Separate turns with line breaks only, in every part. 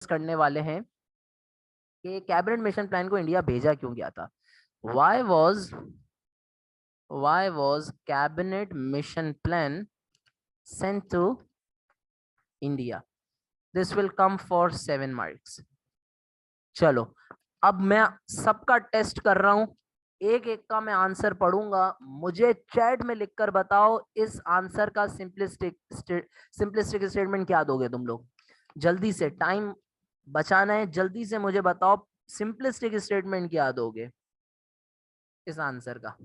करने वाले हैं कि कैबिनेट मिशन प्लान को इंडिया भेजा क्यों गया था। Why was cabinet mission plan sent to India? This will come for 7 marks. चलो अब मैं सबका टेस्ट कर रहा हूं, एक एक का मैं आंसर पढ़ूंगा, मुझे चैट में लिखकर बताओ इस आंसर का सिंपलिस्टिक स्टेटमेंट क्या दोगे तुम लोग। जल्दी से, टाइम बचाना है, जल्दी से मुझे बताओ सिंपलिस्टिक स्टेटमेंट क्या दोगे इस आंसर का।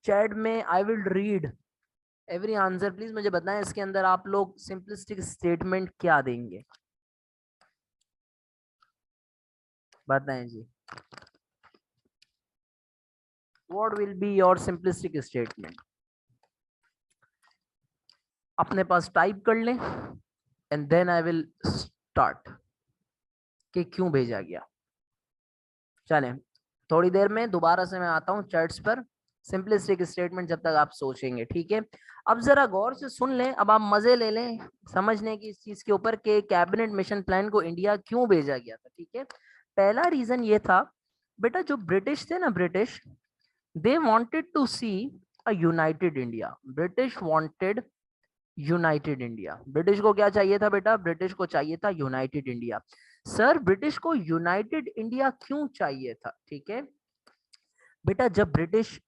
चैट में I will read every answer, please मुझे बताएं इसके अंदर आप लोग सिंपलिस्टिक स्टेटमेंट क्या देंगे, बताएं जी। What will be your simplistic statement. अपने पास टाइप कर लें and then I will start कि क्यों भेजा गया। चलें थोड़ी देर में दोबारा से मैं आता हूं चैट्स पर, सिंपलिस्टिक स्टेटमेंट जब तक आप सोचेंगे, ठीक है। अब जरा गौर से सुन लें, अब आप मजे ले लें समझने की इस चीज के ऊपर कि कैबिनेट मिशन प्लान को इंडिया क्यों भेजा गया था, ठीक है। पहला रीजन ये था बेटा, जो ब्रिटिश थे ना, British they wanted to see a United India. British wanted United India. British को क्या चाहिए था बेटा, ब्रिटिश को चाहिए था यूनाइटेड इंडिया। सर ब्रिटिश को यूनाइटेड इंडिया क्यों चाहिए था, ठीक है बेटा। जब ब्रिटिश,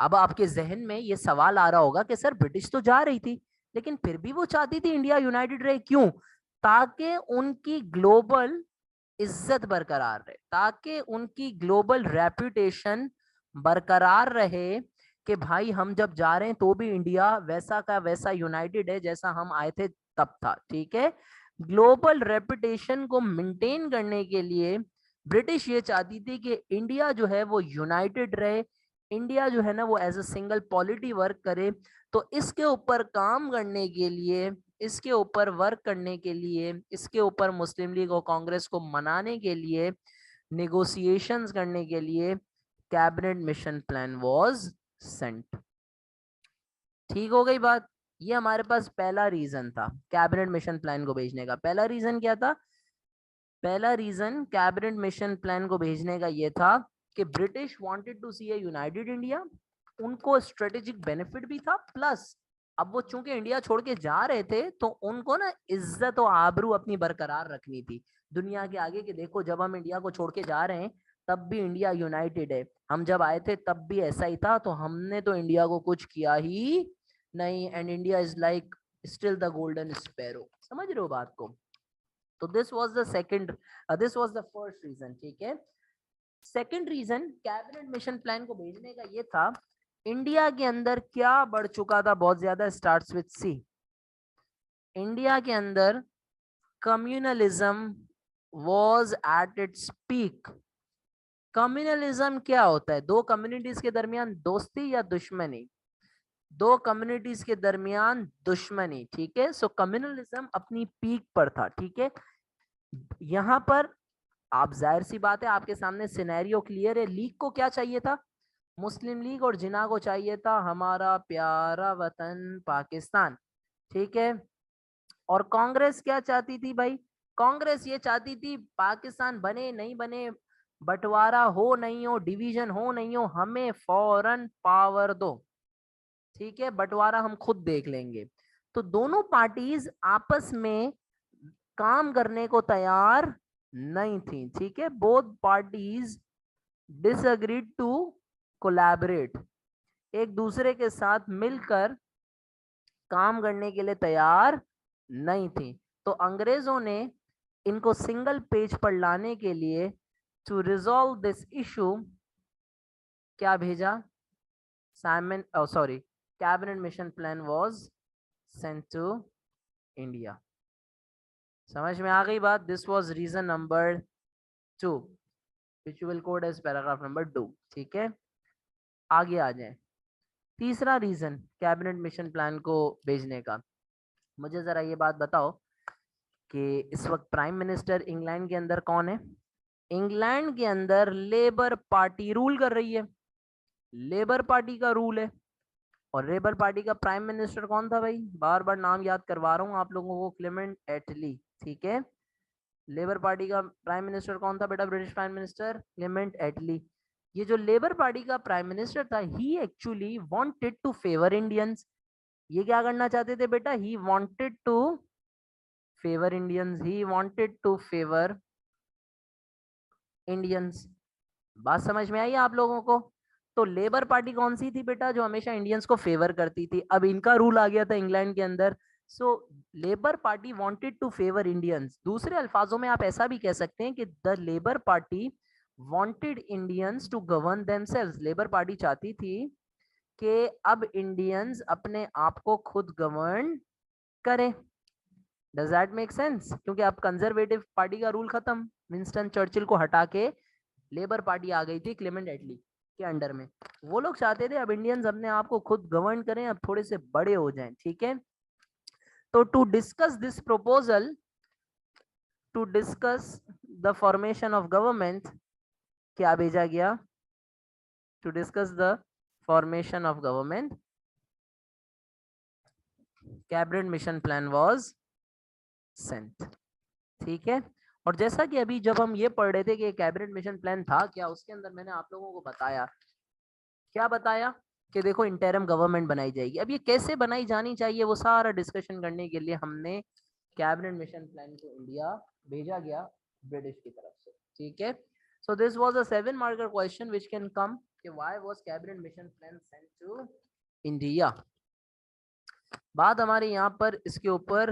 अब आपके जहन में ये सवाल आ रहा होगा कि सर ब्रिटिश तो जा रही थी लेकिन फिर भी वो चाहती थी इंडिया यूनाइटेड रहे, क्यों? ताकि उनकी ग्लोबल इज्जत बरकरार रहे, ताकि उनकी ग्लोबल रेपुटेशन बरकरार रहे कि भाई हम जब जा रहे हैं तो भी इंडिया वैसा का वैसा यूनाइटेड है जैसा हम आए थे तब था, ठीक है। ग्लोबल रेपुटेशन को मेंटेन करने के लिए ब्रिटिश ये चाहती थी कि इंडिया जो है वो यूनाइटेड रहे, इंडिया जो है ना वो as a single polity work करे। तो इसके ऊपर काम करने के लिए, इसके ऊपर वर्क करने के लिए, इसके ऊपर मुस्लिम लीग और कांग्रेस को मनाने के लिए, नेगोशिएशंस करने के लिए cabinet Mission Plan was sent. ठीक हो गई बात। ये हमारे पास पहला रीजन था कैबिनेट मिशन प्लान को भेजने का। पहला रीजन क्या था? पहला रीजन कैबिनेट मिशन प्लान को भेजने का ये था कि British wanted to see a United India. उनको स्ट्रेटेजिक बेनिफिट भी था, प्लस अब वो चूंकि इंडिया छोड़ के जा रहे थे तो उनको ना इज्जत और आबरू अपनी बरकरार रखनी थी दुनिया के आगे कि देखो जब हम इंडिया को छोड़ के जा रहे हैं तब भी इंडिया यूनाइटेड है, हम जब आए थे तब भी ऐसा ही था, तो हमने तो इंडिया को कुछ किया ही नहीं, and India is like still the golden sparrow. समझ रहे हो बात को? तो this was the second, this was the first reason, ठीक है। Second reason Cabinet Mission Plan को भेजने का ये था, इंडिया के अंदर क्या बढ़ चुका था बहुत ज्यादा, स्टार्ट्स विद सी। इंडिया के अंदर communalism was at its peak. Communalism क्या होता है? दो कम्युनिटीज के दरमियान दोस्ती या दुश्मनी? दो कम्युनिटीज के दरमियान दुश्मनी, ठीक है। सो कम्युनलिज्म अपनी पीक पर था, ठीक है। यहां पर आप, जाहिर सी बात है आपके सामने सिनेरियो क्लियर है, लीग को क्या चाहिए था? मुस्लिम लीग और जिना को चाहिए था हमारा प्यारा वतन पाकिस्तान, ठीक है। और कांग्रेस क्या चाहती थी भाई? कांग्रेस ये चाहती थी पाकिस्तान बने नहीं बने, बंटवारा हो नहीं हो, डिवीजन हो नहीं हो, हमें फौरन पावर दो, ठीक है, बंटवारा हम खुद देख लेंगे। तो दोनों पार्टीज आपस में काम करने को तैयार नहीं थी, ठीक है। Both parties disagreed to collaborate, एक दूसरे के साथ मिलकर काम करने के लिए तैयार नहीं थी। तो अंग्रेजों ने इनको सिंगल पेज पर लाने के लिए, टू रिजॉल्व दिस इशू, क्या भेजा? Simon, sorry, Cabinet Mission Plan was sent to India. समझ में आ गई बात? This was reason number 2 which you will code as paragraph number 2, ठीक है। आगे आ जाए, तीसरा रीजन कैबिनेट मिशन प्लान को भेजने का। मुझे जरा ये बात बताओ कि इस वक्त प्राइम मिनिस्टर इंग्लैंड के अंदर कौन है? इंग्लैंड के अंदर लेबर पार्टी रूल कर रही है, लेबर पार्टी का रूल है। और लेबर पार्टी का प्राइम मिनिस्टर कौन था भाई? बार बार नाम याद करवा रहा हूं आप लोगों को, क्लेमेंट एटली, ठीक है। लेबर पार्टी का प्राइम मिनिस्टर कौन था बेटा? British prime minister Clement Attlee. ये जो लेबर पार्टी का प्राइम मिनिस्टर था, he actually wanted to favour Indians. ये क्या करना चाहते थे बेटा? He wanted to favour Indians, he wanted to favour Indians. बात समझ में आई आप लोगों को? तो लेबर पार्टी कौन सी थी बेटा? जो हमेशा इंडियंस को फेवर करती थी। अब इनका रूल आ गया था इंग्लैंड के अंदर, so Labour Party wanted to favour Indians. दूसरे अल्फाजों में आप ऐसा भी कह सकते हैं कि the Labour Party wanted Indians to govern themselves. Labour Party चाहती थी कि अब इंडियंस अपने आप को खुद गवर्न करें। Does that make sense? क्योंकि अब कंजर्वेटिव पार्टी का रूल खत्म, विंस्टन चर्चिल को हटा के लेबर पार्टी आ गई थी क्लेमेंट एटली के अंडर में। वो लोग चाहते थे अब इंडियंस अपने आप को खुद गवर्न करें, अब थोड़े से बड़े हो जाएं, ठीक है। तो to discuss this proposal, to discuss the formation of government, क्या भेजा गया? To discuss the formation of government, Cabinet Mission Plan was sent, ठीक है। और जैसा कि अभी जब हम ये पढ़ रहे थे कि कैबिनेट मिशन प्लान था क्या, उसके अंदर मैंने आप लोगों को बताया, क्या बताया कि देखो इंटरिम गवर्नमेंट बनाई जाएगी। अब ये कैसे बनाई जानी चाहिए, वो सारा डिस्कशन करने के लिए हमने कैबिनेट मिशन प्लान को इंडिया भेजा गया ब्रिटिश की तरफ से, ठीक है। So this was a 7 marker question which can come कि why was Cabinet Mission Plan sent to India. बात हमारी यहाँ पर इसके ऊपर